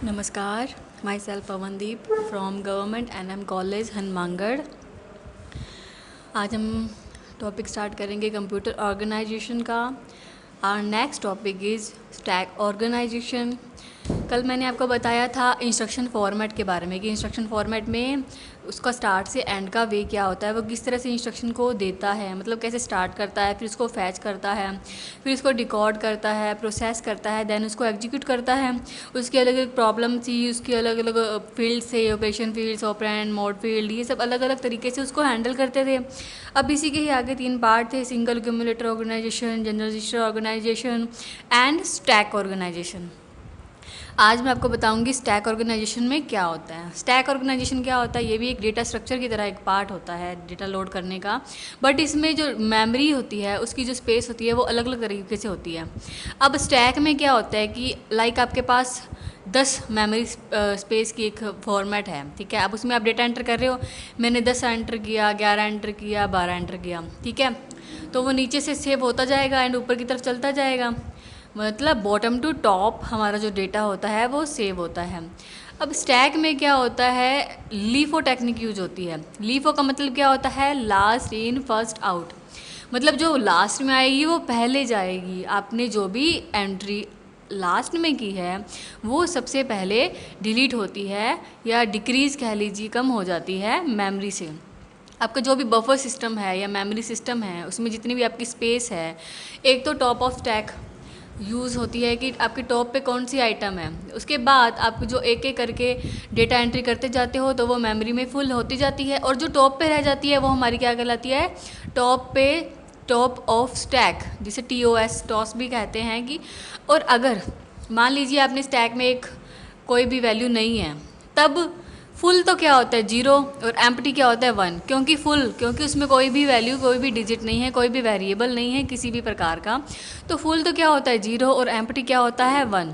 नमस्कार, myself Pawandeep from government NM college Hanumangarh. आज हम टॉपिक स्टार्ट करेंगे कंप्यूटर ऑर्गेनाइजेशन का। Our next topic is stack organisation. कल मैंने आपको बताया था इंस्ट्रक्शन फॉर्मेट के बारे में कि इंस्ट्रक्शन फॉर्मेट में उसका स्टार्ट से एंड का वे क्या होता है, वो किस तरह से इंस्ट्रक्शन को देता है, मतलब कैसे स्टार्ट करता है, फिर उसको फैच करता है, फिर उसको डिकोड करता है, प्रोसेस करता है, देन उसको एग्जीक्यूट करता है। उसकी अलग अलग प्रॉब्लम थी, उसकी अलग अलग फील्ड से, operation fields, operand, mode field, ये सब अलग अलग तरीके से उसको हैंडल करते थे। अब इसी के ही आगे 3 पार्ट थे: single accumulator organisation, general register organisation and stack organisation. आज मैं आपको बताऊंगी स्टैक ऑर्गेनाइजेशन में क्या होता है। स्टैक ऑर्गेनाइजेशन क्या होता है, ये भी एक डेटा स्ट्रक्चर की तरह एक पार्ट होता है डेटा लोड करने का, बट इसमें जो मेमोरी होती है, उसकी जो स्पेस होती है, वो अलग अलग तरीके से होती है। अब स्टैक में क्या होता है कि लाइक आपके पास 10 मेमोरी स्पेस की एक फॉर्मेट है, ठीक है। अब उसमें आप डेटा एंटर कर रहे हो, मैंने 10 एंटर किया, 11 एंटर किया, 12 एंटर किया, ठीक है। तो वो नीचे से सेव होता जाएगा एंड ऊपर की तरफ चलता जाएगा, मतलब बॉटम टू टॉप हमारा जो डेटा होता है वो सेव होता है। अब स्टैक में क्या होता है, लीफो टेक्निक यूज होती है। लीफो का मतलब क्या होता है, लास्ट इन फर्स्ट आउट, मतलब जो लास्ट में आएगी वो पहले जाएगी। आपने जो भी एंट्री लास्ट में की है वो सबसे पहले डिलीट होती है या डिक्रीज कह लीजिए, कम हो जाती है मेमोरी से। आपका जो भी बफर सिस्टम है या मेमोरी सिस्टम है, उसमें जितनी भी आपकी स्पेस है, एक तो टॉप ऑफ स्टैक यूज़ होती है कि आपके टॉप पे कौन सी आइटम है, उसके बाद आप जो एक एक करके डेटा एंट्री करते जाते हो तो वो मेमोरी में फुल होती जाती है, और जो टॉप पे रह जाती है वो हमारी क्या कहलाती है, टॉप पे टॉप ऑफ स्टैक, जिसे TOS टॉस भी कहते हैं। कि और अगर मान लीजिए आपने स्टैक में एक कोई भी वैल्यू नहीं है, तब फुल तो क्या होता है 0 और एम्प्टी क्या होता है 1, क्योंकि उसमें कोई भी वैल्यू, कोई भी डिजिट नहीं है, कोई भी वेरिएबल नहीं है किसी भी प्रकार का। तो फुल तो क्या होता है 0 और एम्प्टी क्या होता है 1।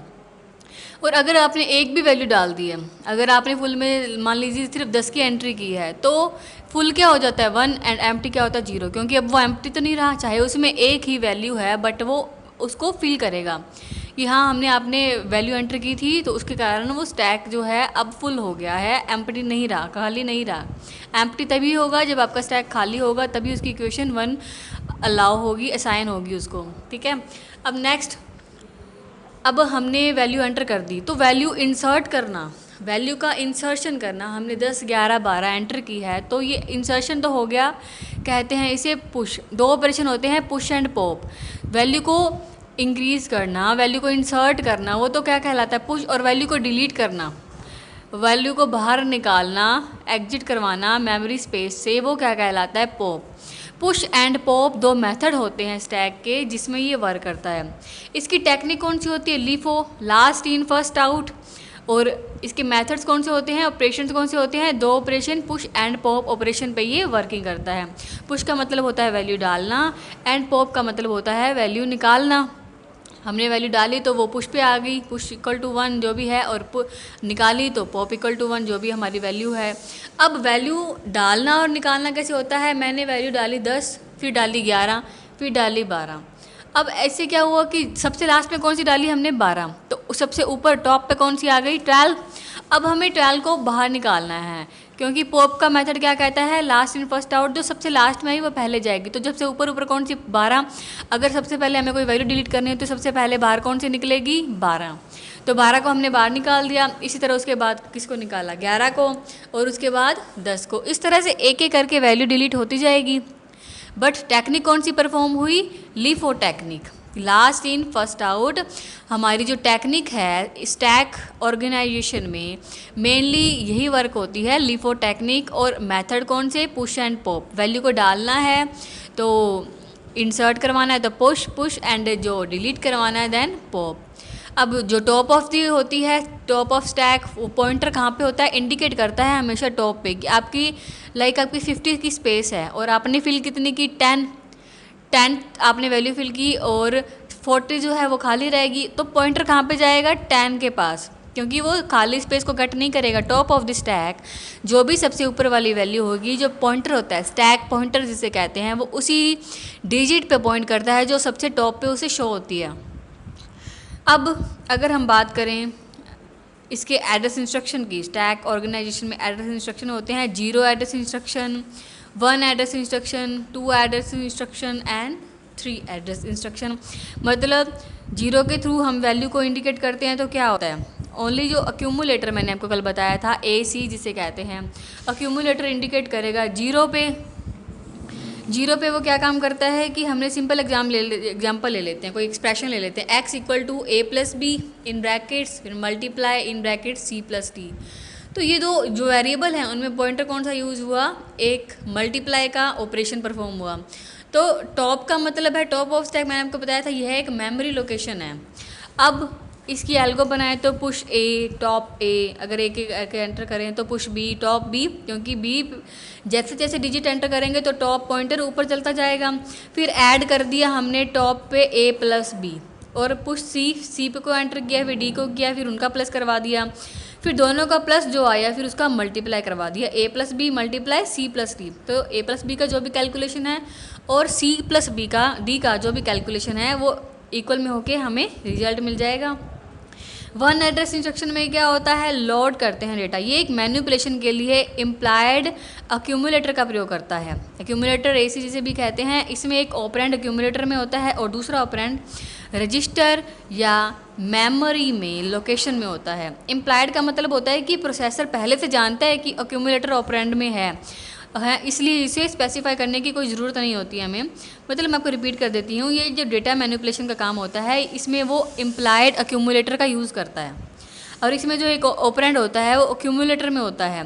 और अगर आपने एक भी वैल्यू डाल दी है, अगर आपने फुल में मान लीजिए सिर्फ 10 की एंट्री की है, तो फुल क्या हो जाता है 1 एंड एम्प्टी क्या होता है 0, क्योंकि अब वो एम्प्टी तो नहीं रहा, चाहे उसमें एक ही वैल्यू है, बट वो उसको फिल करेगा कि हाँ हमने आपने वैल्यू एंटर की थी, तो उसके कारण वो स्टैक जो है अब फुल हो गया है, एम्प्टी नहीं रहा, खाली नहीं रहा। एम्प्टी तभी होगा जब आपका स्टैक खाली होगा, तभी उसकी इक्वेशन 1 अलाउ होगी, असाइन होगी उसको, ठीक है। अब नेक्स्ट, अब हमने वैल्यू एंटर कर दी, तो वैल्यू इंसर्ट करना, वैल्यू का इंसर्शन करना, हमने 10, 11, 12 एंटर की है, तो ये इंसर्शन तो हो गया, कहते हैं इसे पुश। 2 ऑपरेशन होते हैं, पुश एंड पॉप। वैल्यू को इंक्रीज़ करना, वैल्यू को इंसर्ट करना, वो तो क्या कहलाता है पुश, और वैल्यू को डिलीट करना, वैल्यू को बाहर निकालना, एग्जिट करवाना मेमोरी स्पेस से, वो क्या कहलाता है pop. Push and pop 2 method होते हैं स्टैक के जिसमें ये वर्क करता है। इसकी टेक्निक कौन सी होती है, LIFO, last in first out. और इसके मेथड्स कौन से होते हैं, ऑपरेशंस कौन से होते हैं, 2 operation, push and pop operation पे ये वर्किंग करता है। पुश का मतलब होता है वैल्यू डालना, एंड पॉप का मतलब होता है वैल्यू निकालना। हमने वैल्यू डाली तो वो पुश पे आ गई, पुश इक्वल टू 1 जो भी है, और निकाली तो पॉप इक्वल टू 1 जो भी हमारी वैल्यू है। अब वैल्यू डालना और निकालना कैसे होता है, मैंने वैल्यू डाली 10, फिर डाली 11, फिर डाली 12। अब ऐसे क्या हुआ कि सबसे लास्ट में कौन सी डाली हमने 12, तो सबसे ऊपर टॉप पे कौन सी आ गई 12। अब हमें 12 को बाहर निकालना है, क्योंकि पॉप का मेथड क्या कहता है, लास्ट इन फर्स्ट आउट, जो सबसे लास्ट में आई वो पहले जाएगी। तो जब से ऊपर ऊपर कौन सी 12, अगर सबसे पहले हमें कोई वैल्यू डिलीट करनी है तो सबसे पहले बाहर कौन सी निकलेगी 12, तो 12 को हमने बाहर निकाल दिया। इसी तरह उसके बाद किसको निकाला 11 को, और उसके बाद 10 को। इस तरह से एक एक करके वैल्यू डिलीट होती जाएगी। बट टेक्निक कौन सी परफॉर्म हुई, LIFO technique, last in first out. हमारी जो टेक्निक है स्टैक ऑर्गेनाइजेशन में मेनली यही वर्क होती है, लीफो टेक्निक। और मेथड कौन से, पुश एंड पॉप। वैल्यू को डालना है तो इंसर्ट करवाना है तो पुश पुश, एंड जो डिलीट करवाना है देन पॉप। अब जो टॉप ऑफ दी होती है, टॉप ऑफ स्टैक, वो पॉइंटर कहाँ पे होता है, इंडिकेट करता है हमेशा टॉप पे कि आपकी आपकी 50 की स्पेस है और आपने फिल कितनी की 10 आपने वैल्यू फिल की, और 40 जो है वो खाली रहेगी, तो पॉइंटर कहाँ पे जाएगा 10 के पास, क्योंकि वो खाली स्पेस को कट नहीं करेगा। टॉप ऑफ द स्टैक जो भी सबसे ऊपर वाली वैल्यू होगी, जो पॉइंटर होता है स्टैक पॉइंटर जिसे कहते हैं, वो उसी डिजिट पे पॉइंट करता है जो सबसे टॉप पे उसे शो होती है। अब अगर हम बात करें इसके एड्रेस इंस्ट्रक्शन की, स्टैक ऑर्गेनाइजेशन में एड्रेस इंस्ट्रक्शन होते हैं 0 address instruction, 1 address instruction, 2 address instruction and 3 address instruction. मतलब 0 के थ्रू हम वैल्यू को इंडिकेट करते हैं तो क्या होता है, ओनली जो अक्यूमुलेटर मैंने आपको कल बताया था AC जिसे कहते हैं, अक्यूमुलेटर इंडिकेट करेगा 0 पे। 0 पे वो क्या काम करता है कि हमने सिंपल एग्जाम्पल ले लेते हैं, कोई एक्सप्रेशन ले लेते हैं, x equal to a plus B in brackets, फिर multiply in bracket c plus D. तो ये दो जो वेरिएबल हैं उनमें पॉइंटर कौन सा यूज़ हुआ, एक मल्टीप्लाई का ऑपरेशन परफॉर्म हुआ। तो टॉप का मतलब है टॉप ऑफ स्टैक, मैंने आपको बताया था यह एक मेमोरी लोकेशन है। अब इसकी एल्गो बनाए तो पुश ए टॉप ए, अगर एक एंटर करें तो पुश बी टॉप बी, क्योंकि बी जैसे जैसे डिजिट एंटर करेंगे तो टॉप पॉइंटर ऊपर चलता जाएगा। फिर ऐड कर दिया हमने टॉप पे ए प्लस बी, और पुश सी पे को एंटर किया, फिर डी को किया, फिर उनका प्लस करवा दिया, फिर दोनों का प्लस जो आया फिर उसका मल्टीप्लाई करवा दिया, A plus B multiply C plus D. तो ए प्लस बी का जो भी कैलकुलेशन है और सी प्लस बी का डी का जो भी कैलकुलेशन है वो इक्वल में होके हमें रिजल्ट मिल जाएगा। 1 एड्रेस इंस्ट्रक्शन में क्या होता है, लोड करते हैं डेटा। ये एक मैनिपुलेशन के लिए इम्प्लाइड अक्यूमुलेटर का प्रयोग करता है। अक्यूमुलेटर AC जिसे भी कहते हैं, इसमें एक ऑपरेंड अक्यूमुलेटर में होता है और दूसरा ऑपरेंड रजिस्टर या मेमोरी में लोकेशन में होता है। इम्प्लाइड का मतलब होता है कि प्रोसेसर पहले से जानता है कि अक्यूमुलेटर ऑपरेंड में है, इसलिए इसे स्पेसिफाई करने की कोई ज़रूरत नहीं होती है हमें। मतलब मैं आपको रिपीट कर देती हूँ, ये जो डेटा मैनिपुलेशन का काम होता है इसमें वो इम्प्लाइड अक्यूमुलेटर का यूज़ करता है, और इसमें जो एक ऑपरेंड होता है वो अक्यूमुलेटर में होता है,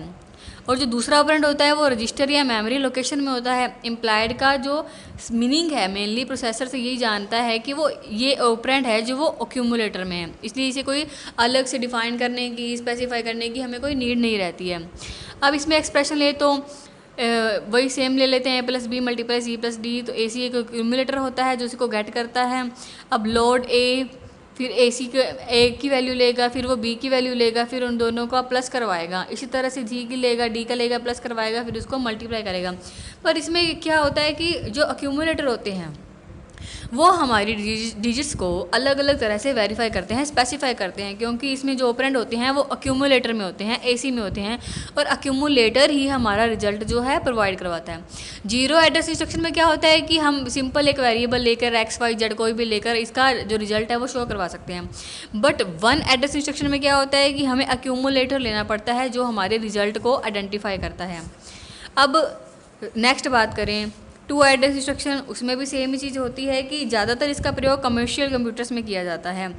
और जो दूसरा ऑपरेंड होता है वो रजिस्टर या मेमोरी लोकेशन में होता है। इम्प्लाइड का जो मीनिंग है मेनली प्रोसेसर से यही जानता है कि वो ये ऑपरेंड है जो वो अक्यूमुलेटर में है, इसलिए इसे कोई अलग से डिफाइन करने की, स्पेसिफाई करने की हमें कोई नीड नहीं रहती है। अब इसमें एक्सप्रेशन ले तो वही सेम ले लेते हैं, A plus B multiply C plus D. तो AC एक एक्यूमुलेटर होता है जो इसको गेट करता है। अब लोड A, फिर AC के A की वैल्यू लेगा, फिर वो B की वैल्यू लेगा, फिर उन दोनों का प्लस करवाएगा। इसी तरह से G की लेगा, D का लेगा, प्लस करवाएगा, फिर उसको मल्टीप्लाई करेगा। पर इसमें क्या होता है कि जो अक्यूमुलेटर होते हैं वो हमारी डिजिट्स को अलग अलग तरह से वेरीफाई करते हैं, स्पेसिफाई करते हैं, क्योंकि इसमें जो ऑपरेंड होते हैं वो अक्यूमुलेटर में होते हैं, AC में होते हैं, और अक्यूमुलेटर ही हमारा रिजल्ट जो है प्रोवाइड करवाता है। 0 एड्रेस इंस्ट्रक्शन में क्या होता है कि हम सिंपल एक वेरिएबल लेकर x y z कोई भी लेकर इसका जो रिजल्ट है वो शो करवा सकते हैं। बट 1 एड्रेस इंस्ट्रक्शन में क्या होता है कि हमें अक्यूमुलेटर लेना पड़ता है जो हमारे रिजल्ट को आइडेंटिफाई करता है। अब नेक्स्ट बात करें 2 एड्रेस इंस्ट्रक्शन, उसमें भी सेम ही चीज़ होती है कि ज़्यादातर इसका प्रयोग कमर्शियल कंप्यूटर्स में किया जाता है।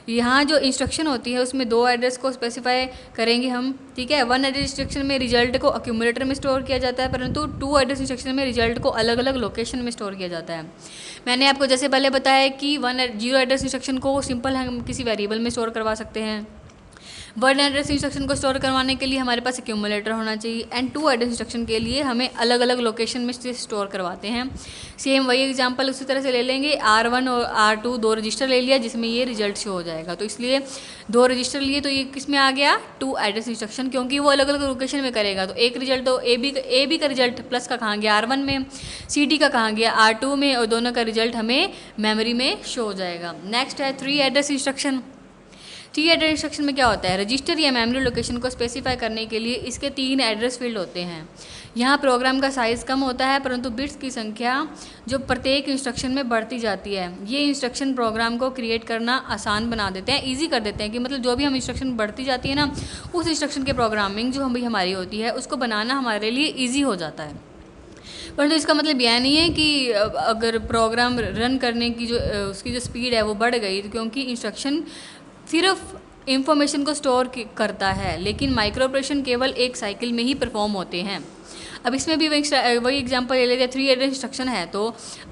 यहाँ जो इंस्ट्रक्शन होती है उसमें 2 एड्रेस को स्पेसिफाई करेंगे हम, ठीक है। 1 एड्रेस इंस्ट्रक्शन में रिजल्ट को अक्यूमुलेटर में स्टोर किया जाता है, परंतु 2 एड्रेस इंस्ट्रक्शन में रिजल्ट को अलग अलग लोकेशन में स्टोर किया जाता है। मैंने आपको जैसे पहले बताया कि 0 एड्रेस इंस्ट्रक्शन को सिंपल हम किसी वेरिएबल में स्टोर करवा सकते हैं। 1 एड्रेस इंस्ट्रक्शन को स्टोर करवाने के लिए हमारे पास एक्यूमुलेटर होना चाहिए, एंड 2 एड्रेस इंस्ट्रक्शन के लिए हमें अलग अलग लोकेशन में स्टोर करवाते हैं। सेम वही एग्जांपल उसी तरह से ले लेंगे, R1 और R2 2 रजिस्टर ले लिया जिसमें ये रिजल्ट शो हो जाएगा। तो इसलिए 2 रजिस्टर लिए तो ये किस में आ गया, 2 एड्रेस इंस्ट्रक्शन, क्योंकि वो अलग अलग लोकेशन में करेगा। तो एक रिजल्ट तो ए बी का रिजल्ट प्लस का कहाँ गया R1 में, CD का कहाँ गया R2 में, और दोनों का रिजल्ट हमें मेमोरी में शो हो जाएगा। नेक्स्ट है 3 एड्रेस इंस्ट्रक्शन। 3 एड्रेस इंस्ट्रक्शन में क्या होता है, रजिस्टर या मेमोरी लोकेशन को स्पेसिफाई करने के लिए इसके 3 एड्रेस फील्ड होते हैं। यहाँ प्रोग्राम का साइज़ कम होता है, परंतु बिट्स की संख्या जो प्रत्येक इंस्ट्रक्शन में बढ़ती जाती है। ये इंस्ट्रक्शन प्रोग्राम को क्रिएट करना आसान बना देते हैं, ईजी कर देते हैं, कि मतलब जो भी हम इंस्ट्रक्शन बढ़ती जाती है ना, उस इंस्ट्रक्शन के प्रोग्रामिंग जो हमारी होती है उसको बनाना हमारे लिए ईजी हो जाता है। परंतु इसका मतलब यह नहीं है कि अगर प्रोग्राम रन करने की जो उसकी जो स्पीड है वो बढ़ गई, क्योंकि इंस्ट्रक्शन सिर्फ इंफॉर्मेशन को स्टोर करता है, लेकिन माइक्रो ऑपरेशन केवल एक साइकिल में ही परफॉर्म होते हैं। अब इसमें भी वही एग्जांपल ले लेते हैं। 3 एड्रेस इंस्ट्रक्शन है तो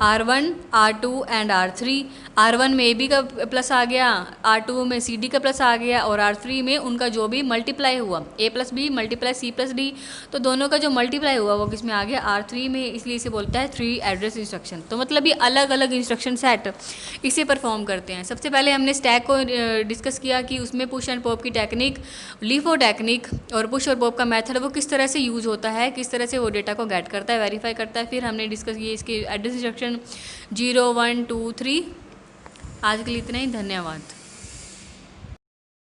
R1, R2 and R3। R1 में AB का प्लस आ गया, R2 में CD का प्लस आ गया, और R3 में उनका जो भी मल्टीप्लाई हुआ A plus B multiply C plus D, तो दोनों का जो मल्टीप्लाई हुआ वो किस में आ गया, R3 में, इसलिए इसे बोलता है 3 एड्रेस इंस्ट्रक्शन। तो मतलब ये अलग अलग इंस्ट्रक्शन सेट इसे परफॉर्म करते हैं। सबसे पहले हमने स्टैक को डिस्कस किया कि उसमें पुश एंड पॉप की टेक्निक, लीफो टेक्निक और पुश और पॉप का मेथड वो किस तरह से यूज़ होता है, किस तरह से वो डेटा को गेट करता है, वेरीफाई करता है। फिर हमने डिस्कस किए इसके एड्रेस इंस्ट्रक्शन 0 1 2 3। आज के लिए इतना ही, धन्यवाद।